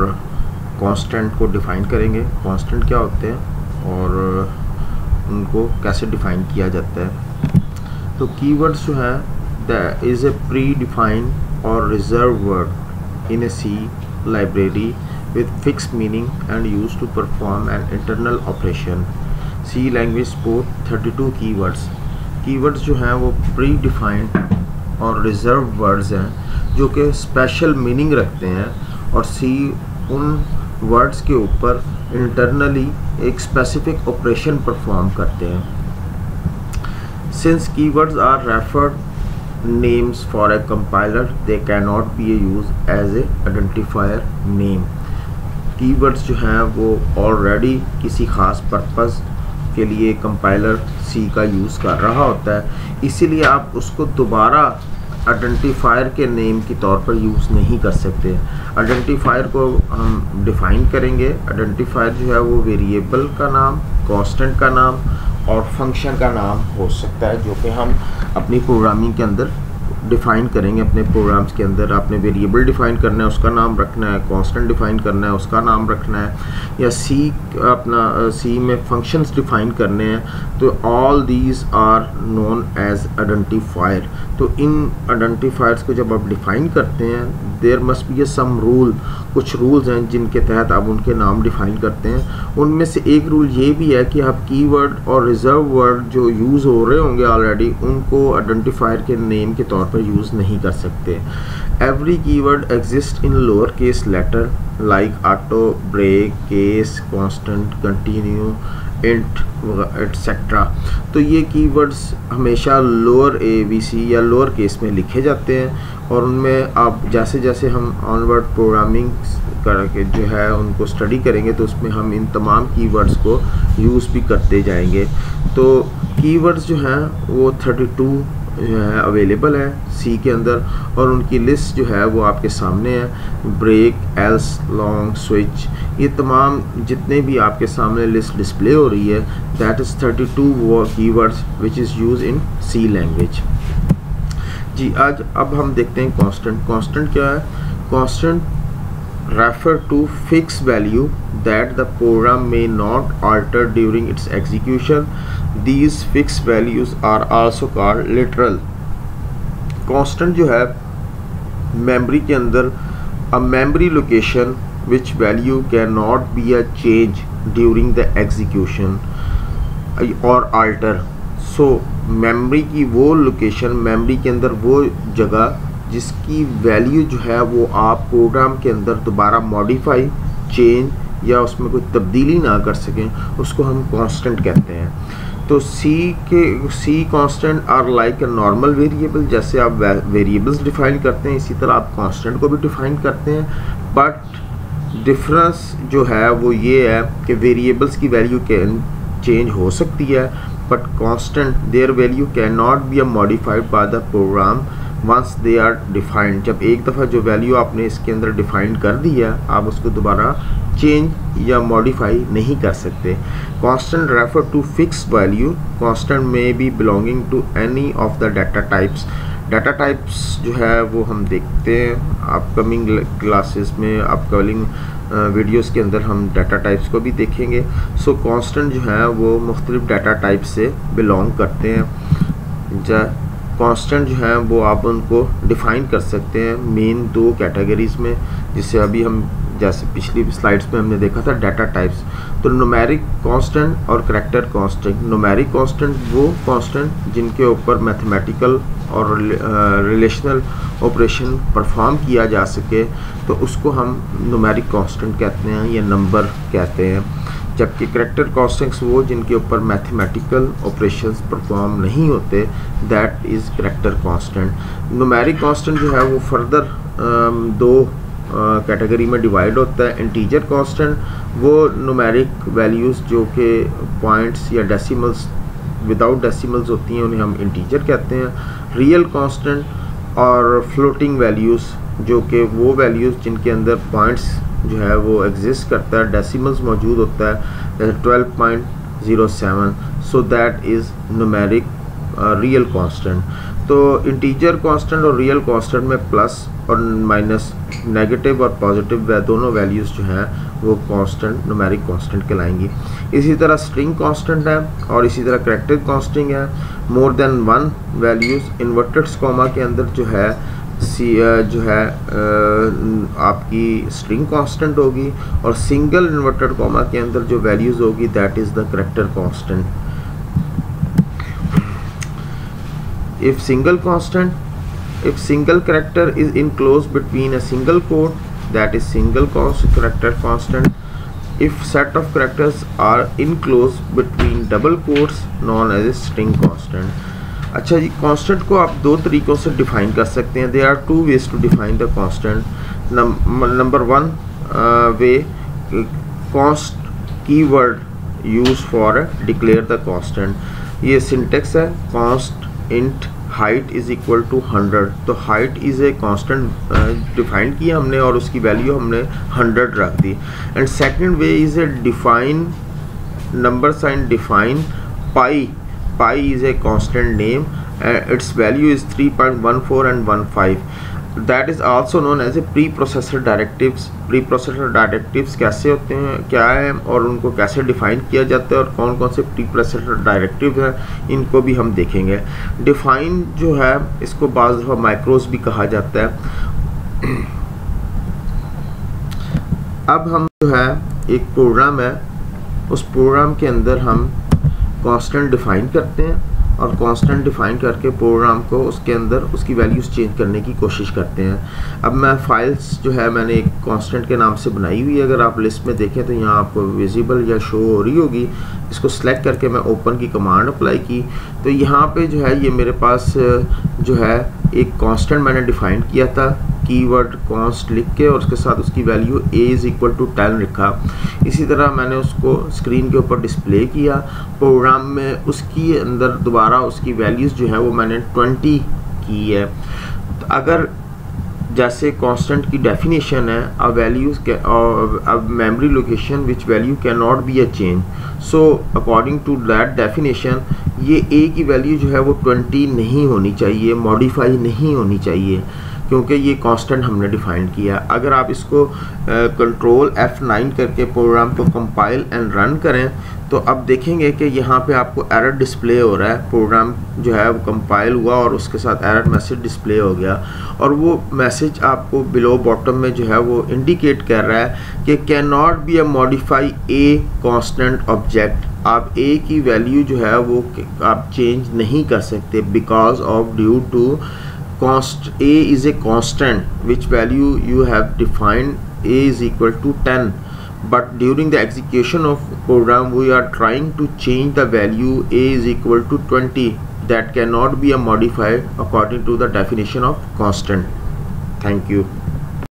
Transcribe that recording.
और कांस्टेंट को डिफ़ाइन करेंगे, कांस्टेंट क्या होते हैं और उनको कैसे डिफ़ाइन किया जाता है। तो कीवर्ड्स जो है that is a predefined और reserve word in a C library with fixed meaning and used to perform an internal operation. C language support 32 keywords. Keywords जो हैं वो pre-defined और reserved words हैं जो कि special meaning रखते हैं और C उन words के ऊपर internally एक specific operation perform करते हैं. Since keywords are referred names for a compiler, they cannot be used as a identifier name. Keywords जो हैं वो ऑलरेडी किसी ख़ास पर्पस के लिए कंपाइलर सी का यूज़ कर रहा होता है, इसीलिए आप उसको दोबारा आइडेंटिफायर के नेम के तौर पर यूज़ नहीं कर सकते। आइडेंटिफायर को हम डिफ़ाइन करेंगे। आइडेंटिफायर जो है वो वेरिएबल का नाम, कांस्टेंट का नाम और फंक्शन का नाम हो सकता है जो कि हम अपनी प्रोग्रामिंग के अंदर डिफ़ाइन करेंगे। अपने प्रोग्राम्स के अंदर आपने वेरिएबल डिफ़ाइन करना है, उसका नाम रखना है, कांस्टेंट डिफ़ाइन करना है, उसका नाम रखना है, या सी में फंक्शंस डिफ़ाइन करने हैं। तो all these are known as identifier. तो इन आइडेंटिफायर्स को जब आप डिफ़ाइन करते हैं there must be some rule, कुछ रूल्स हैं जिनके तहत आप उनके नाम डिफ़ाइन करते हैं। उनमें से एक रूल ये भी है कि आप कीवर्ड और रिजर्व वर्ड जो यूज़ हो रहे होंगे ऑलरेडी उनको आइडेंटिफायर के नेम के तौर पर यूज़ नहीं कर सकते। Every keyword exist in lower case letter like auto, break, case, constant, continue, int etcetera. तो ये कीवर्ड्स हमेशा लोअर ABC या लोअर केस में लिखे जाते हैं और उनमें आप जैसे जैसे हम ऑनवर्ड प्रोग्रामिंग करके जो है उनको स्टडी करेंगे तो उसमें हम इन तमाम कीवर्ड्स को यूज़ भी करते जाएंगे। तो कीवर्ड्स जो हैं वो 32 जो है अवेलेबल है सी के अंदर और उनकी लिस्ट जो है वो आपके सामने है। ब्रेक, एल्स, लॉन्ग, स्विच, ये तमाम जितने भी आपके सामने लिस्ट डिस्प्ले हो रही है that is 32 keywords which is use in C language. जी आज अब हम देखते हैं कांस्टेंट। कांस्टेंट क्या है? Constant refer to fixed value that the program may not alter during its execution. These fixed values are also called literal. Constant जो है मेमोरी के अंदर a memory location which value cannot be a change during the execution or alter. So memory की वो location, memory के अंदर वो जगह जिसकी वैल्यू जो है वो आप प्रोग्राम के अंदर दोबारा मॉडिफाई, चेंज या उसमें कोई तब्दीली ना कर सकें उसको हम कांस्टेंट कहते हैं। तो C constant are like a normal variable. जैसे आप वेरिएबल्स डिफ़ाइन करते हैं इसी तरह आप कांस्टेंट को भी डिफ़ाइन करते हैं, बट डिफरेंस जो है वो ये है कि वेरिएबल्स की वैल्यू कैन चेंज हो सकती है but constant their value can not be modified by the program once they are defined. जब एक दफ़ा जो वैल्यू आपने इसके अंदर डिफ़ाइन कर दी है आप उसको दोबारा चेंज या मॉडिफाई नहीं कर सकते। Constant refer to fix value. Constant में be belonging to any of the data types. Data types जो है वो हम देखते हैं अपकमिंग क्लासेस में, अपकमिंग वीडियोस के अंदर हम डाटा टाइप्स को भी देखेंगे। सो कांस्टेंट जो है वो मुख्तलिफ डाटा टाइप से बिलोंग करते हैं। कांस्टेंट जो है वो आप उनको डिफ़ाइन कर सकते हैं मेन दो कैटेगरीज़ में, जिससे अभी हम जैसे पिछली स्लाइड्स में हमने देखा था डाटा टाइप्स। तो न्यूमेरिक कांस्टेंट और करैक्टर कांस्टेंट। न्यूमेरिक कांस्टेंट वो कांस्टेंट जिनके ऊपर मैथमेटिकल और रिलेशनल ऑपरेशन परफॉर्म किया जा सके तो उसको हम न्यूमेरिक कांस्टेंट कहते हैं या नंबर कहते हैं। जबकि करैक्टर कांस्टेंट्स वो जिनके ऊपर मैथमेटिकल ऑपरेशंस परफॉर्म नहीं होते that is character constant. Numeric constant जो है वो फर्दर दो कैटेगरी में डिवाइड होता है। इंटीजर कांस्टेंट वो न्यूमेरिक वैल्यूज़ जो कि पॉइंट्स या डेसिमल्स विदाउट डेसिमल्स होती हैं उन्हें हम इंटीजर कहते हैं। रियल कांस्टेंट और फ्लोटिंग वैल्यूज़ जो कि वो वैल्यूज़ जिनके अंदर पॉइंट्स जो है वो एग्जिस्ट करता है, डेसिमल्स मौजूद होता है 12.07, so that is numeric real constant. तो इंटीजर कांस्टेंट और रियल कांस्टेंट में प्लस और माइनस, नेगेटिव और पॉजिटिव दोनों वैल्यूज़ जो हैं वो कांस्टेंट, न्यूमेरिक कांस्टेंट कहलाएंगी। इसी तरह स्ट्रिंग कांस्टेंट है और इसी तरह करैक्टर कांस्टेंट है। More than one values inverted comma के अंदर जो है आपकी स्ट्रिंग कांस्टेंट होगी, और सिंगल इन्वर्टेड कॉमा के अंदर जो वैल्यूज़ होगी that is the character constant. If single character is enclosed between a single quote, that is single character constant. If set of characters are enclosed between double quotes, known as a string constant. अच्छा जी, constant को आप दो तरीक़ों से define कर सकते हैं। There are two ways to define the constant. Number one way, const keyword use for declare the constant. ये सिंटेक्स है, const int height is equal to 100। तो height is a constant define किया हमने और उसकी वैल्यू हमने 100 रख दी। And second way is a define number sign define pi is a constant name and its value is 3.14 and 15. That is also known as a preprocessor directives. Preprocessor directives कैसे होते हैं, क्या है और उनको कैसे डिफाइन किया जाता है और कौन कौन से preprocessor directives हैं, इनको भी हम देखेंगे। डिफाइन जो है इसको बाज़ दफ़ा माइक्रोस भी कहा जाता है। अब हम जो है एक प्रोग्राम है, उस प्रोग्राम के अंदर हम कांस्टेंट डिफ़ाइन करते हैं और कांस्टेंट डिफ़ाइन करके प्रोग्राम को उसके अंदर उसकी वैल्यूज़ चेंज करने की कोशिश करते हैं। अब मैं फाइल्स जो है मैंने एक कांस्टेंट के नाम से बनाई हुई है, अगर आप लिस्ट में देखें तो यहाँ आपको विजिबल या शो हो रही होगी। इसको सेलेक्ट करके मैं ओपन की कमांड अप्लाई की तो यहाँ पे जो है ये मेरे पास जो है एक कांस्टेंट मैंने डिफ़ाइन किया था, कीवर्ड कॉन्स्ट लिख के, और उसके साथ उसकी value a is equal to 10 रखा। इसी तरह मैंने उसको स्क्रीन के ऊपर डिस्प्ले किया। प्रोग्राम में उसकी अंदर दोबारा उसकी वैल्यूज़ जो है वो मैंने 20 की है। तो अगर जैसे कांस्टेंट की डेफिनेशन है a values a memory location which value can not be a change, so according to that definition ये a की वैल्यू जो है वो 20 नहीं होनी चाहिए, मॉडिफाई नहीं होनी चाहिए, क्योंकि ये कांस्टेंट हमने डिफाइन किया। अगर आप इसको कंट्रोल F9 करके प्रोग्राम को कंपाइल एंड रन करें तो अब देखेंगे कि यहाँ पे आपको एरर डिस्प्ले हो रहा है। प्रोग्राम जो है वो कंपाइल हुआ और उसके साथ एरर मैसेज डिस्प्ले हो गया, और वो मैसेज आपको बिलो बॉटम में जो है वो इंडिकेट कर रहा है कि can not be a modify a constant object. आप a की वैल्यू जो है वो आप चेंज नहीं कर सकते because of due to a is a constant which value you have defined a is equal to 10, but during the execution of program we are trying to change the value a is equal to 20 that cannot be modified according to the definition of constant. Thank you.